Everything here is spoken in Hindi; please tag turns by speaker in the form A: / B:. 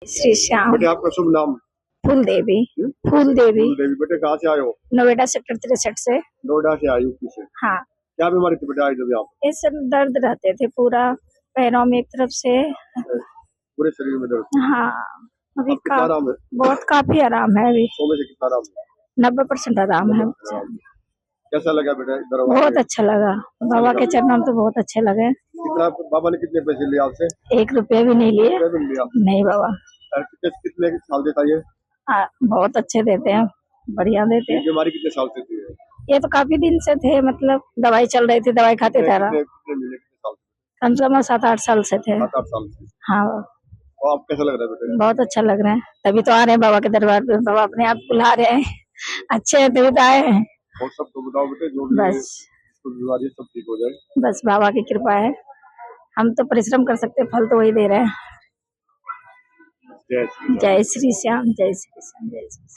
A: श्री श्याम।
B: बेटे आपका शुभ नाम?
A: फूल देवी। फूल देवी।
B: फूल देवी। बेटे कहाँ से आए हो?
A: नोएडा सेक्टर 63 से।
B: नोएडा से आए, यूपी से।
A: हाँ।
B: क्या बीमारी थी बेटा आज जब यहाँ?
A: इस दर्द रहते थे पूरा पैरों में, एक तरफ से
B: पूरे शरीर में दर्द?
A: हाँ। अभी
B: कितना आराम है?
A: बहुत काफी आराम है अभी।
B: 100 में से कितना आराम है?
A: 90% आराम है।
B: कैसा लगा बेटा इधर?
A: बहुत अच्छा लगा, बाबा के चरणों तो बहुत अच्छे लगे।
B: कितना बाबा ने कितने पैसे लिए आपसे?
A: 1 रुपया भी नहीं लिए।
B: लिया?
A: नहीं बाबा।
B: कितने साल देता ये?
A: बहुत अच्छे देते हैं, बढ़िया देते हैं।
B: बीमारी कितने साल से थी?
A: ये तो काफी दिन से थे, मतलब दवाई चल रही थी, दवाई खाते थे। कम से कम 7-8 साल से थे।
B: 7-8 साल से।
A: हाँ।
B: तो आप कैसा लग रहा है बेटे? बहुत
A: अच्छा लग रहा है, तभी तो आ रहे हैं बाबा के दरबार पे, बाबा अपने आप बुला रहे हैं। अच्छे है तभी तो आए हैं।
B: और सबको बताओ बेटे, जो भी
A: बस
B: बीमारी सब ठीक हो जाए।
A: बस बाबा की कृपा है, हम तो परिश्रम कर सकते, फल तो वही दे रहे हैं।
B: जय श्री
A: जय श्री श्याम, जय श्री श्याम, जय श्री श्याम।